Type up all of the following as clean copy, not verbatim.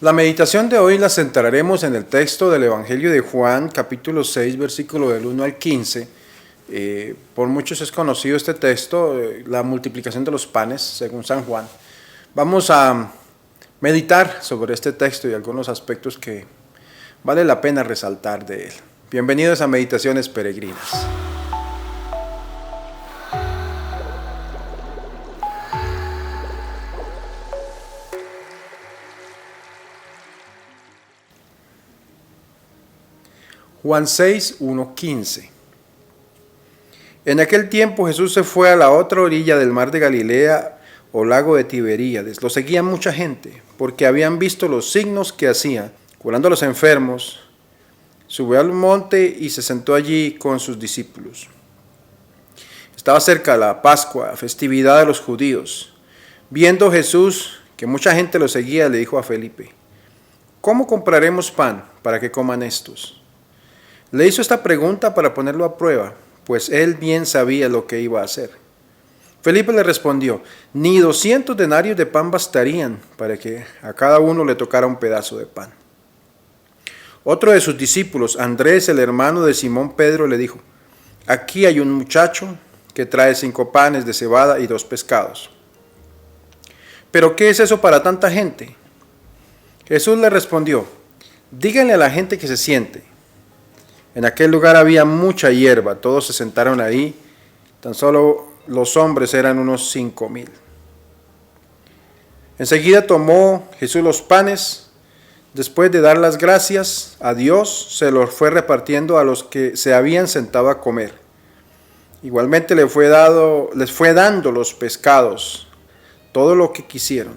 La meditación de hoy la centraremos en el texto del Evangelio de Juan, capítulo 6, versículo del 1 al 15. Por muchos es conocido este texto, la multiplicación de los panes, según San Juan. Vamos a meditar sobre este texto y algunos aspectos que vale la pena resaltar de él. Bienvenidos a Meditaciones Peregrinas. Juan 6, 1, 15. En aquel tiempo Jesús se fue a la otra orilla del mar de Galilea o lago de Tiberíades. Lo seguía mucha gente, porque habían visto los signos que hacía, curando a los enfermos. Subió al monte y se sentó allí con sus discípulos. Estaba cerca la Pascua, festividad de los judíos. Viendo Jesús que mucha gente lo seguía, le dijo a Felipe: ¿cómo compraremos pan para que coman estos? Le hizo esta pregunta para ponerlo a prueba, pues él bien sabía lo que iba a hacer. Felipe le respondió: ni 200 denarios de pan bastarían para que a cada uno le tocara un pedazo de pan. Otro de sus discípulos, Andrés, el hermano de Simón Pedro, le dijo: aquí hay un muchacho que trae 5 panes de cebada y 2 pescados. ¿Pero qué es eso para tanta gente? Jesús le respondió: díganle a la gente que se siente. En aquel lugar había mucha hierba, todos se sentaron ahí, tan solo los hombres eran unos 5,000. Enseguida tomó Jesús los panes, después de dar las gracias a Dios, se los fue repartiendo a los que se habían sentado a comer. Igualmente les fue dando los pescados, todo lo que quisieron.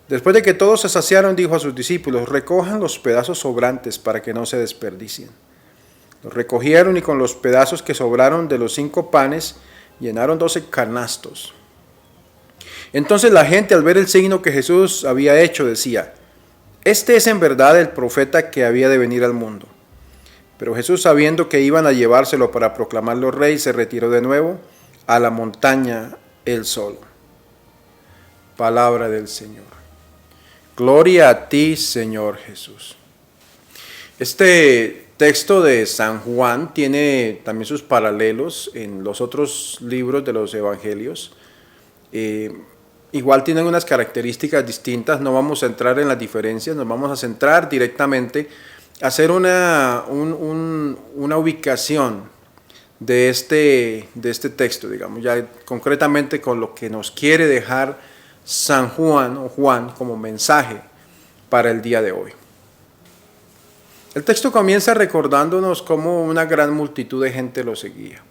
Después de que todos se saciaron, dijo a sus discípulos: recojan los pedazos sobrantes para que no se desperdicien. Los recogieron y con los pedazos que sobraron de los 5 panes llenaron 12 canastos. Entonces la gente, al ver el signo que Jesús había hecho, decía: este es en verdad el profeta que había de venir al mundo. Pero Jesús, sabiendo que iban a llevárselo para proclamarlo rey, se retiró de nuevo a la montaña él solo. Palabra del Señor. Gloria a ti, Señor Jesús. Este texto de San Juan tiene también sus paralelos en los otros libros de los evangelios. Igual tienen unas características distintas, no vamos a entrar en las diferencias, nos vamos a centrar directamente a hacer una ubicación de este texto, digamos, ya concretamente con lo que nos quiere dejar San Juan o Juan como mensaje para el día de hoy. El texto comienza recordándonos cómo una gran multitud de gente lo seguía,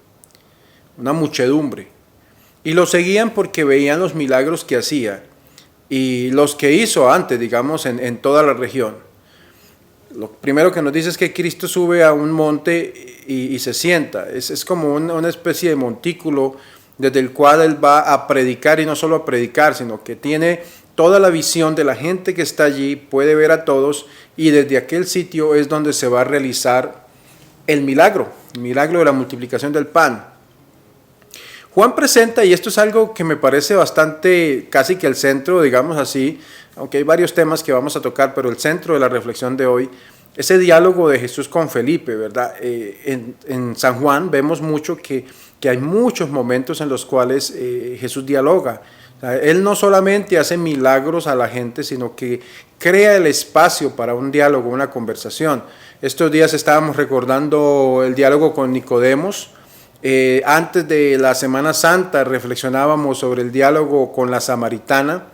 una muchedumbre, y lo seguían porque veían los milagros que hacía y los que hizo antes, digamos, en toda la región. Lo primero que nos dice es que Cristo sube a un monte y se sienta, es como una especie de montículo desde el cual él va a predicar, y no solo a predicar, sino que tiene toda la visión de la gente que está allí, puede ver a todos, y desde aquel sitio es donde se va a realizar el milagro de la multiplicación del pan. Juan presenta, y esto es algo que me parece bastante, casi que el centro, digamos así, aunque hay varios temas que vamos a tocar, pero el centro de la reflexión de hoy, ese diálogo de Jesús con Felipe, ¿verdad? En San Juan vemos mucho que hay muchos momentos en los cuales Jesús dialoga. O sea, él no solamente hace milagros a la gente, sino que crea el espacio para un diálogo, una conversación. Estos días estábamos recordando el diálogo con Nicodemos. Antes de la Semana Santa reflexionábamos sobre el diálogo con la samaritana.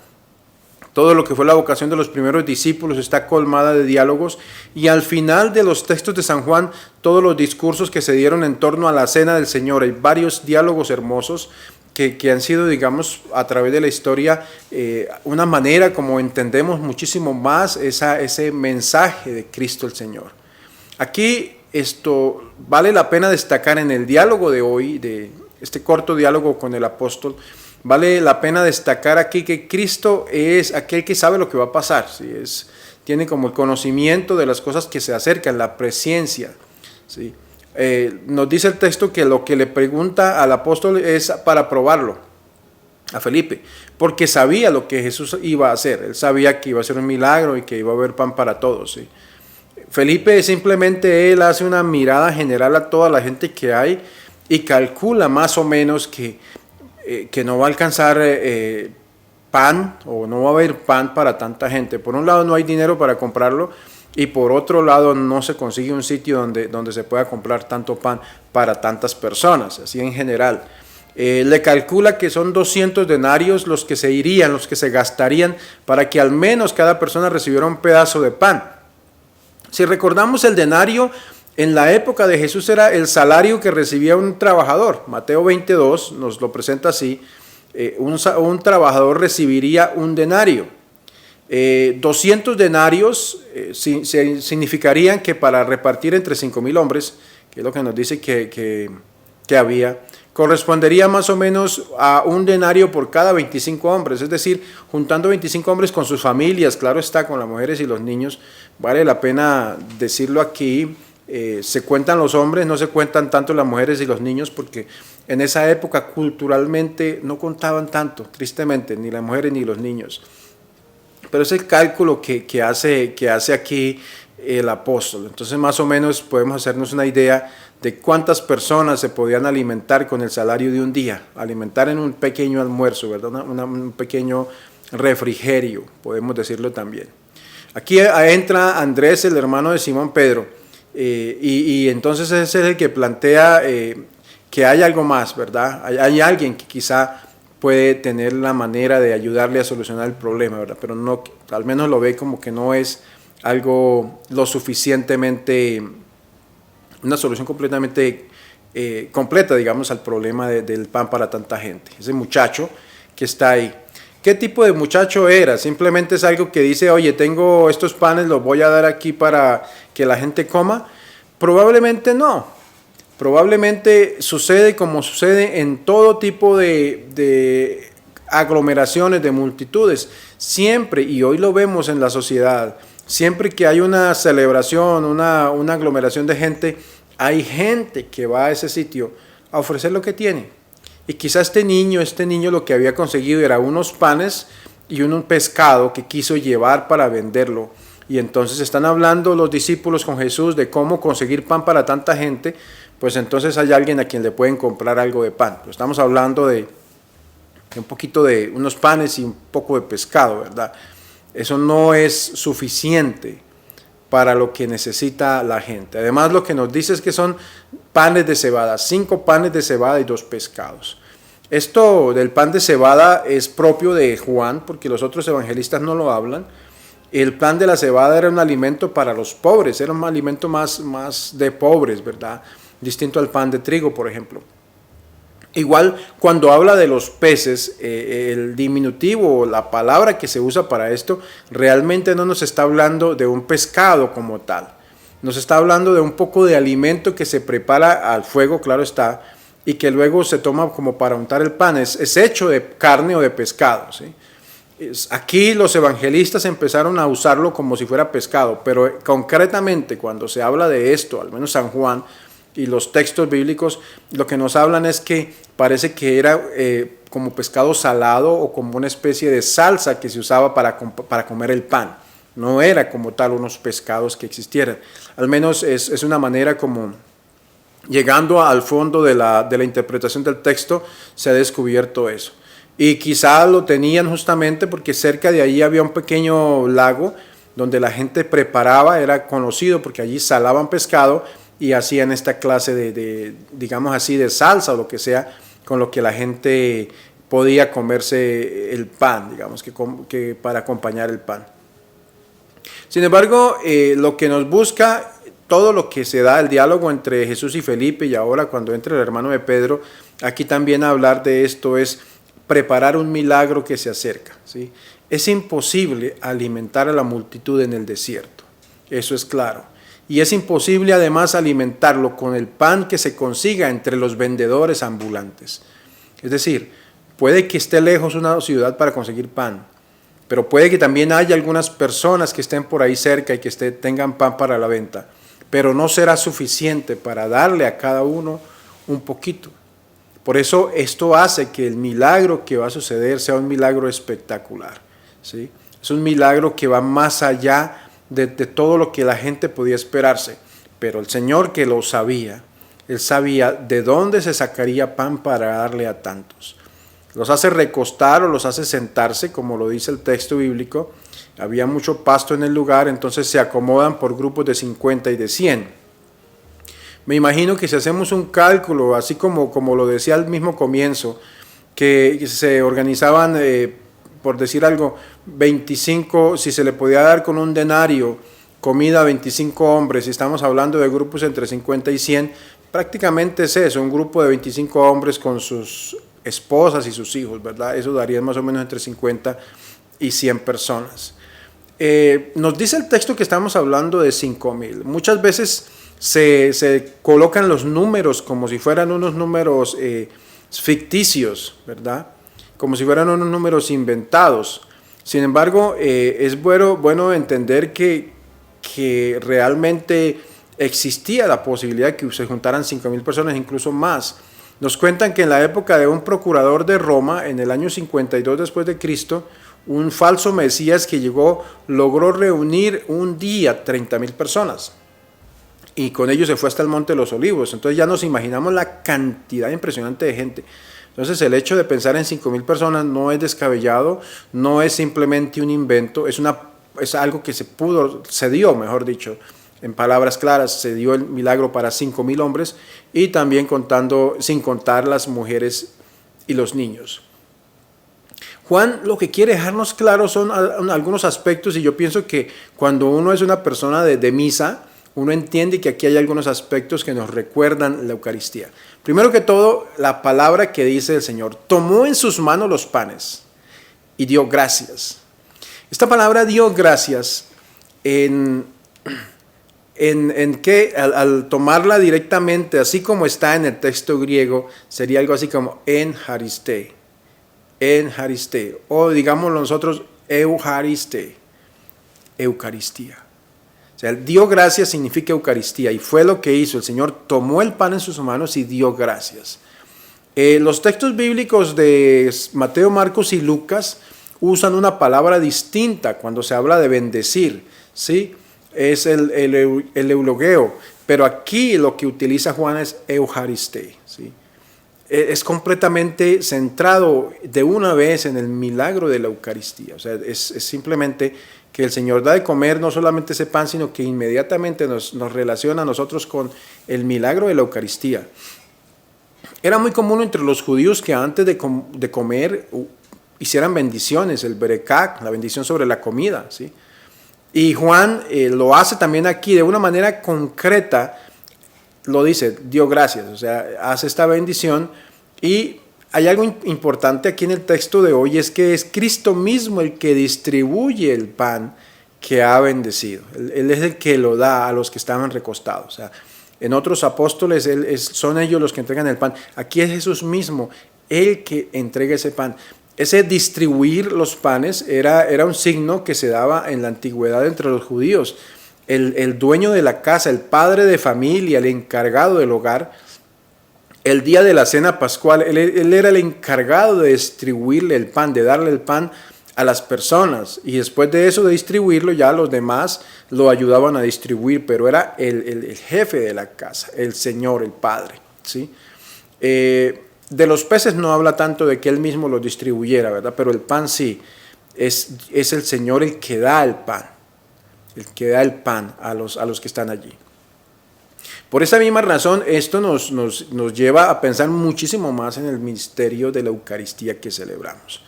Todo lo que fue la vocación de los primeros discípulos está colmada de diálogos, y al final de los textos de San Juan, todos los discursos que se dieron en torno a la cena del Señor, hay varios diálogos hermosos que han sido, digamos, a través de la historia, una manera como entendemos muchísimo más ese mensaje de Cristo el Señor. Aquí esto vale la pena destacar en el diálogo de hoy, de este corto diálogo con el apóstol. Vale la pena destacar aquí que Cristo es aquel que sabe lo que va a pasar, ¿sí? Tiene como el conocimiento de las cosas que se acercan, la presciencia, ¿sí? Nos dice el texto que lo que le pregunta al apóstol es para probarlo. a Felipe, porque sabía lo que Jesús iba a hacer. Él sabía que iba a ser un milagro y que iba a haber pan para todos, ¿sí? Felipe simplemente él hace una mirada general a toda la gente que hay y calcula más o menos que no va a alcanzar pan, o no va a haber pan para tanta gente. Por un lado no hay dinero para comprarlo, y por otro lado no se consigue un sitio donde se pueda comprar tanto pan para tantas personas, así en general. Le calcula que son 200 denarios los que se irían, los que se gastarían para que al menos cada persona recibiera un pedazo de pan. Si recordamos, el denario en la época de Jesús era el salario que recibía un trabajador. Mateo 22 nos lo presenta así: un trabajador recibiría un denario. 200 denarios significarían que para repartir entre 5,000 hombres, que es lo que nos dice que había, correspondería más o menos a un denario por cada 25 hombres, es decir, juntando 25 hombres con sus familias, claro está, con las mujeres y los niños. Vale la pena decirlo aquí, se cuentan los hombres, no se cuentan tanto las mujeres y los niños, porque en esa época culturalmente no contaban tanto, tristemente, ni las mujeres ni los niños. Pero es el cálculo que hace aquí el apóstol. Entonces más o menos podemos hacernos una idea de cuántas personas se podían alimentar con el salario de un día, alimentar en un pequeño almuerzo, ¿verdad? Un pequeño refrigerio, podemos decirlo también. Aquí entra Andrés, el hermano de Simón Pedro, y entonces ese es el que plantea que hay algo más, ¿verdad? Hay alguien que quizá puede tener la manera de ayudarle a solucionar el problema, ¿verdad? Pero no, al menos lo ve como que no es algo lo suficientemente, una solución completamente completa, digamos, al problema del pan para tanta gente. Ese muchacho que está ahí. ¿Qué tipo de muchacho era? Simplemente es algo que dice, oye, tengo estos panes, los voy a dar aquí para que la gente coma. Probablemente no. Probablemente sucede como sucede en todo tipo de aglomeraciones, de multitudes. Siempre, y hoy lo vemos en la sociedad, siempre que hay una celebración, una aglomeración de gente, hay gente que va a ese sitio a ofrecer lo que tiene. Y quizá este niño lo que había conseguido era unos panes y un pescado que quiso llevar para venderlo. Y entonces están hablando los discípulos con Jesús de cómo conseguir pan para tanta gente. Pues entonces hay alguien a quien le pueden comprar algo de pan. Pero estamos hablando de un poquito de unos panes y un poco de pescado, ¿verdad? Eso no es suficiente para lo que necesita la gente. Además, lo que nos dice es que son panes de cebada, 5 panes de cebada y 2 pescados. Esto del pan de cebada es propio de Juan, porque los otros evangelistas no lo hablan. El pan de la cebada era un alimento para los pobres, era un alimento más de pobres, ¿verdad? Distinto al pan de trigo, por ejemplo. Igual, cuando habla de los peces, el diminutivo, la palabra que se usa para esto, realmente no nos está hablando de un pescado como tal. Nos está hablando de un poco de alimento que se prepara al fuego, claro está, y que luego se toma como para untar el pan. Es hecho de carne o de pescado, ¿sí? Aquí los evangelistas empezaron a usarlo como si fuera pescado, pero concretamente cuando se habla de esto, al menos San Juan y los textos bíblicos, lo que nos hablan es que parece que era como pescado salado o como una especie de salsa que se usaba para comer el pan. No era como tal unos pescados que existieran. Al menos es una manera como, llegando al fondo de la interpretación del texto, se ha descubierto eso. Y quizá lo tenían justamente porque cerca de allí había un pequeño lago donde la gente preparaba, era conocido porque allí salaban pescado y hacían esta clase digamos así, de salsa o lo que sea, con lo que la gente podía comerse el pan, digamos, que para acompañar el pan. Sin embargo, lo que nos busca, todo lo que se da, el diálogo entre Jesús y Felipe, y ahora cuando entra el hermano de Pedro, aquí también hablar de esto es preparar un milagro que se acerca, ¿sí? Es imposible alimentar a la multitud en el desierto, eso es claro. Y es imposible además alimentarlo con el pan que se consiga entre los vendedores ambulantes. Es decir, puede que esté lejos una ciudad para conseguir pan, pero puede que también haya algunas personas que estén por ahí cerca y que tengan pan para la venta, pero no será suficiente para darle a cada uno un poquito. Por eso esto hace que el milagro que va a suceder sea un milagro espectacular, ¿sí? Es un milagro que va más allá de todo lo que la gente podía esperarse. Pero el Señor, que lo sabía, Él sabía de dónde se sacaría pan para darle a tantos. Los hace recostar o los hace sentarse, como lo dice el texto bíblico. Había mucho pasto en el lugar, entonces se acomodan por grupos de 50 y de 100. Me imagino que si hacemos un cálculo, así como lo decía al mismo comienzo, que se organizaban, por decir algo, 25, si se le podía dar con un denario comida a 25 hombres, si estamos hablando de grupos entre 50 y 100, prácticamente es eso, un grupo de 25 hombres con sus esposas y sus hijos, ¿verdad? Eso daría más o menos entre 50 y 100 personas. Nos dice el texto que estamos hablando de 5,000. Muchas veces se colocan los números como si fueran unos números ficticios, ¿verdad? Como si fueran unos números inventados. Sin embargo, es bueno entender que realmente existía la posibilidad de que se juntaran 5,000 personas, incluso más. Nos cuentan que en la época de un procurador de Roma, en el año 52 después de Cristo, un falso Mesías que llegó logró reunir un día 30,000 personas. Y con ellos se fue hasta el Monte de los Olivos. Entonces ya nos imaginamos la cantidad impresionante de gente. Entonces el hecho de pensar en 5,000 personas no es descabellado, no es simplemente un invento, es algo que se dio, mejor dicho, en palabras claras, se dio el milagro para 5,000 hombres y también sin contar las mujeres y los niños. Juan lo que quiere dejarnos claro son algunos aspectos, y yo pienso que cuando uno es una persona de misa, uno entiende que aquí hay algunos aspectos que nos recuerdan la Eucaristía. Primero que todo, la palabra que dice el Señor: tomó en sus manos los panes y dio gracias. Esta palabra dio gracias en que al tomarla directamente, así como está en el texto griego, sería algo así como en hariste, o digámoslo nosotros, euhariste, Eucaristía. O sea, el dio gracias significa Eucaristía, y fue lo que hizo. El Señor tomó el pan en sus manos y dio gracias. Los textos bíblicos de Mateo, Marcos y Lucas usan una palabra distinta cuando se habla de bendecir, ¿sí? Es el eulogeo, pero aquí lo que utiliza Juan es euhariste, ¿sí? Es completamente centrado de una vez en el milagro de la Eucaristía. O sea, es simplemente que el Señor da de comer no solamente ese pan, sino que inmediatamente nos relaciona a nosotros con el milagro de la Eucaristía. Era muy común entre los judíos que antes de comer hicieran bendiciones, el berekah, la bendición sobre la comida, ¿sí? Y Juan lo hace también aquí de una manera concreta. Lo dice, dio gracias, o sea, hace esta bendición. Y hay algo importante aquí en el texto de hoy, es que es Cristo mismo el que distribuye el pan que ha bendecido. Él es el que lo da a los que estaban recostados. O sea, en otros apóstoles son ellos los que entregan el pan. Aquí es Jesús mismo el que entrega ese pan. Ese distribuir los panes era un signo que se daba en la antigüedad entre los judíos. El dueño de la casa, el padre de familia, el encargado del hogar, el día de la cena pascual, él era el encargado de distribuirle el pan, de darle el pan a las personas. Y después de eso, de distribuirlo, ya los demás lo ayudaban a distribuir, pero era el jefe de la casa, el Señor, el Padre, ¿sí? De los peces no habla tanto de que él mismo los distribuyera, ¿verdad? Pero el pan sí, es el Señor el que da el pan. El que da el pan a los que están allí. Por esa misma razón, esto nos lleva a pensar muchísimo más en el misterio de la Eucaristía que celebramos.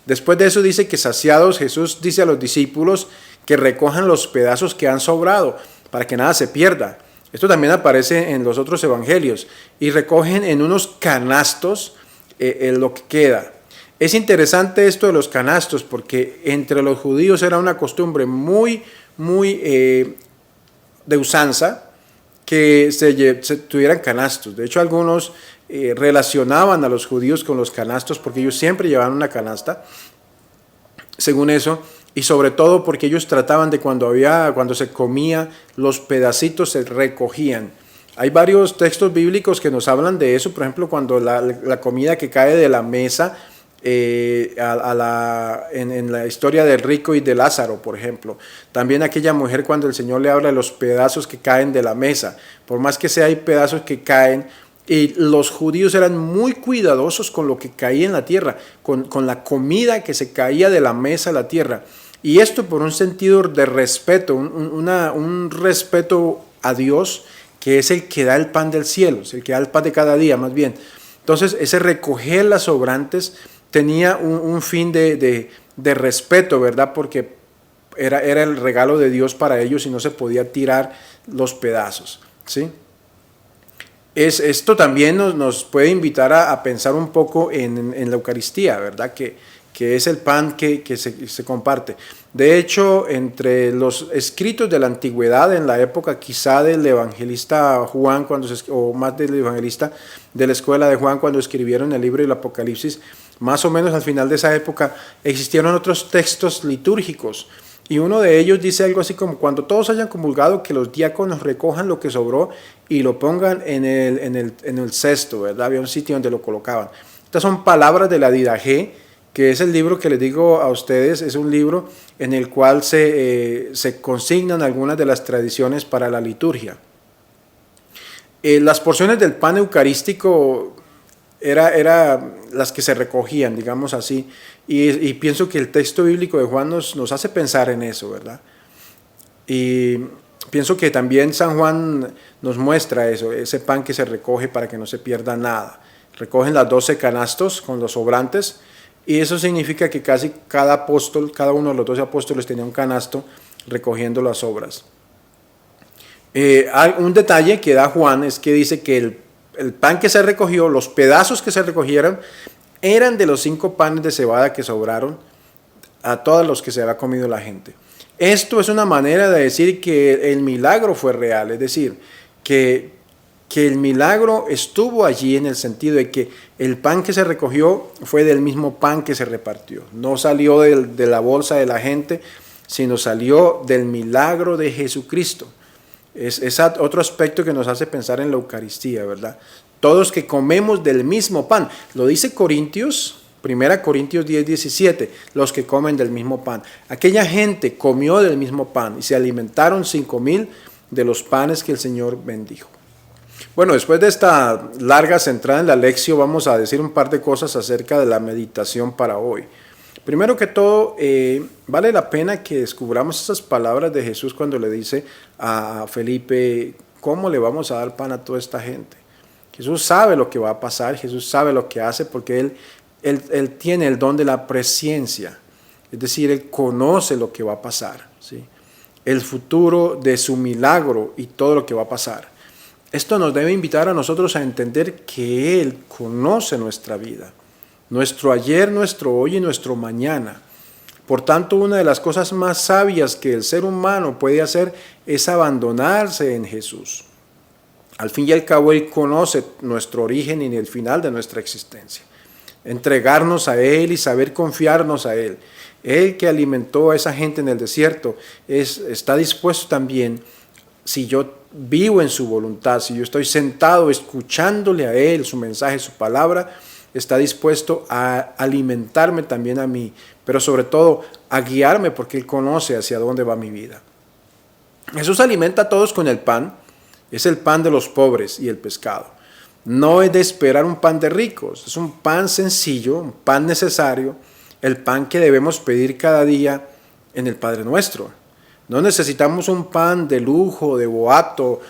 Después de eso dice que saciados, Jesús dice a los discípulos que recojan los pedazos que han sobrado para que nada se pierda. Esto también aparece en los otros evangelios, y recogen en unos canastos lo que queda. Es interesante esto de los canastos, porque entre los judíos era una costumbre muy de usanza que se tuvieran canastos. De hecho, algunos relacionaban a los judíos con los canastos porque ellos siempre llevaban una canasta, según eso, y sobre todo porque ellos trataban de cuando se comía, los pedacitos se recogían. Hay varios textos bíblicos que nos hablan de eso, por ejemplo, cuando la comida que cae de la mesa, en la historia del rico y de Lázaro, por ejemplo. También aquella mujer cuando el Señor le habla de los pedazos que caen de la mesa. Por más que sea, hay pedazos que caen. Y los judíos eran muy cuidadosos con lo que caía en la tierra, con la comida que se caía de la mesa a la tierra. Y esto por un sentido de respeto, un respeto a Dios, que es el que da el pan del cielo, es el que da el pan de cada día más bien. Entonces ese recoger las sobrantes tenía un fin de respeto, ¿verdad? Porque era el regalo de Dios para ellos y no se podía tirar los pedazos, ¿sí? Esto también nos puede invitar a pensar un poco en la Eucaristía, ¿verdad? Que es el pan que se comparte. De hecho, entre los escritos de la antigüedad, en la época quizá del evangelista Juan, o más del evangelista de la escuela de Juan, cuando escribieron el libro del Apocalipsis, más o menos al final de esa época, existieron otros textos litúrgicos. Y uno de ellos dice algo así como: cuando todos hayan comulgado, que los diáconos recojan lo que sobró y lo pongan en el cesto, ¿verdad? Había un sitio donde lo colocaban. Estas son palabras de la Didache, que es el libro que les digo a ustedes, es un libro en el cual se consignan algunas de las tradiciones para la liturgia. Las porciones del pan eucarístico era las que se recogían, digamos así, y pienso que el texto bíblico de Juan nos hace pensar en eso, ¿verdad? Y pienso que también San Juan nos muestra eso, ese pan que se recoge para que no se pierda nada. Recogen las 12 canastos con los sobrantes, y eso significa que casi cada apóstol, cada uno de los 12 apóstoles tenía un canasto recogiendo las sobras. Un detalle que da Juan es que dice que el pan que se recogió, los pedazos que se recogieron, eran de los 5 panes de cebada que sobraron a todos los que se había comido la gente. Esto es una manera de decir que el milagro fue real, es decir, que el milagro estuvo allí en el sentido de que el pan que se recogió fue del mismo pan que se repartió. No salió de la bolsa de la gente, sino salió del milagro de Jesucristo. Es otro aspecto que nos hace pensar en la Eucaristía, ¿verdad? Todos que comemos del mismo pan. Lo dice Corintios, 1 Corintios 10, 17, los que comen del mismo pan. Aquella gente comió del mismo pan y se alimentaron 5,000 de los panes que el Señor bendijo. Bueno, después de esta larga centrada en la lección, vamos a decir un par de cosas acerca de la meditación para hoy. Primero que todo, vale la pena que descubramos esas palabras de Jesús cuando le dice a Felipe: ¿cómo le vamos a dar pan a toda esta gente? Jesús sabe lo que va a pasar, Jesús sabe lo que hace, porque Él tiene el don de la presciencia, es decir, Él conoce lo que va a pasar, ¿sí? El futuro de su milagro y todo lo que va a pasar. Esto nos debe invitar a nosotros a entender que Él conoce nuestra vida, nuestro ayer, nuestro hoy y nuestro mañana. Por tanto, una de las cosas más sabias que el ser humano puede hacer es abandonarse en Jesús. Al fin y al cabo, Él conoce nuestro origen y el final de nuestra existencia. Entregarnos a Él y saber confiarnos a Él. Él que alimentó a esa gente en el desierto está dispuesto también, si yo vivo en su voluntad, si yo estoy sentado escuchándole a Él, su mensaje, su palabra, está dispuesto a alimentarme también a mí, pero sobre todo a guiarme, porque Él conoce hacia dónde va mi vida. Jesús alimenta a todos con el pan. Es el pan de los pobres y el pescado. No es de esperar un pan de ricos, es un pan sencillo, un pan necesario, el pan que debemos pedir cada día en el Padre Nuestro. No necesitamos un pan de lujo, de boato,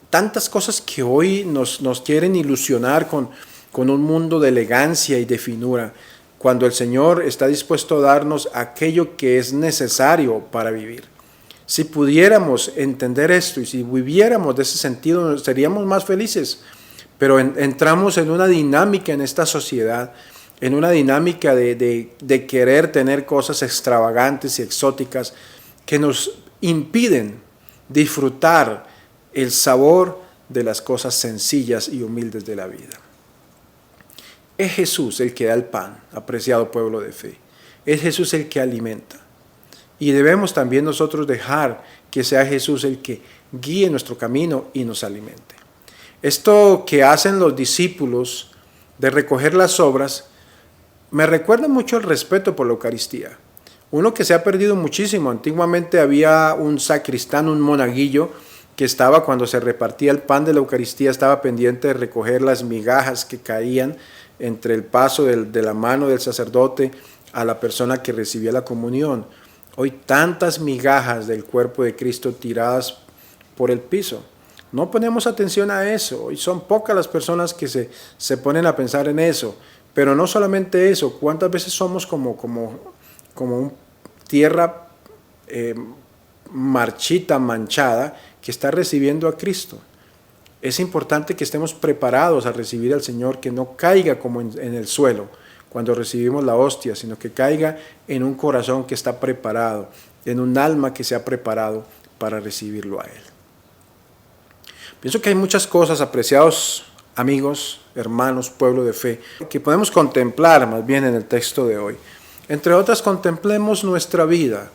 tantas cosas que hoy nos quieren ilusionar con un mundo de elegancia y de finura, cuando el Señor está dispuesto a darnos aquello que es necesario para vivir. Si pudiéramos entender esto y si viviéramos de ese sentido, seríamos más felices. Pero entramos en una dinámica en esta sociedad, en una dinámica de querer tener cosas extravagantes y exóticas que nos impiden disfrutar el sabor de las cosas sencillas y humildes de la vida. Es Jesús el que da el pan, apreciado pueblo de fe. Es Jesús el que alimenta. y debemos también nosotros dejar que sea Jesús el que guíe nuestro camino y nos alimente. Esto que hacen los discípulos de recoger las sobras me recuerda mucho el respeto por la Eucaristía. Uno que se ha perdido muchísimo. Antiguamente había un sacristán, un monaguillo, que estaba cuando se repartía el pan de la Eucaristía, estaba pendiente de recoger las migajas que caían entre el paso de la mano del sacerdote a la persona que recibía la comunión. Hoy tantas migajas del cuerpo de Cristo tiradas por el piso. No ponemos atención a eso. Hoy son pocas las personas que se ponen a pensar en eso. Pero no solamente eso, ¿cuántas veces somos como un tierra marchita, manchada, que está recibiendo a Cristo? Es importante que estemos preparados a recibir al Señor, que no caiga como en el suelo cuando recibimos la hostia, sino que caiga en un corazón que está preparado, en un alma que se ha preparado para recibirlo a Él. Pienso que hay muchas cosas, apreciados amigos, hermanos, pueblo de fe, que podemos contemplar más bien en el texto de hoy. Entre otras, contemplemos nuestra vida,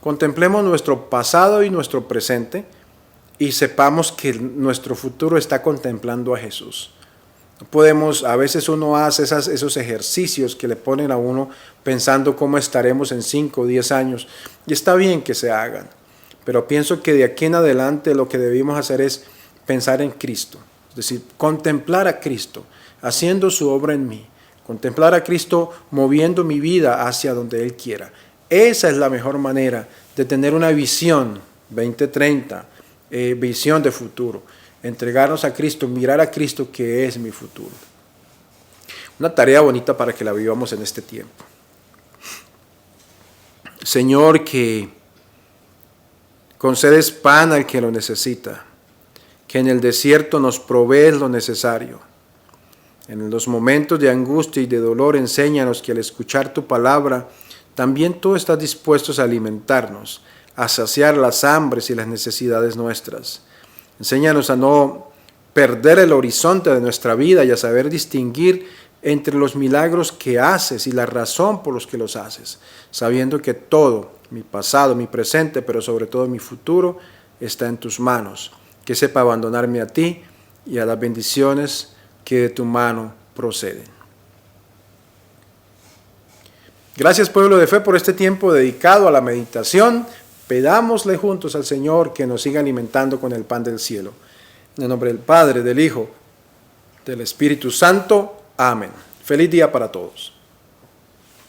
contemplemos nuestro pasado y nuestro presente, y sepamos que nuestro futuro está contemplando a Jesús. A veces uno hace esos ejercicios que le ponen a uno pensando cómo estaremos en 5 o 10 años, y está bien que se hagan, pero pienso que de aquí en adelante lo que debemos hacer es pensar en Cristo, es decir, contemplar a Cristo, haciendo su obra en mí, contemplar a Cristo moviendo mi vida hacia donde Él quiera. Esa es la mejor manera de tener una visión 2030, visión de futuro, entregarnos a Cristo, mirar a Cristo que es mi futuro. Una tarea bonita para que la vivamos en este tiempo. Señor, que concedes pan al que lo necesita, que en el desierto nos provees lo necesario. En los momentos de angustia y de dolor, enséñanos que al escuchar tu palabra, también tú estás dispuesto a alimentarnos, a saciar las hambres y las necesidades nuestras. Enséñanos a no perder el horizonte de nuestra vida y a saber distinguir entre los milagros que haces y la razón por los que los haces, sabiendo que todo, mi pasado, mi presente, pero sobre todo mi futuro, está en tus manos. Que sepa abandonarme a ti y a las bendiciones que de tu mano proceden. Gracias, pueblo de fe, por este tiempo dedicado a la meditación. Pedámosle juntos al Señor que nos siga alimentando con el pan del cielo. En el nombre del Padre, del Hijo, del Espíritu Santo. Amén. Feliz día para todos.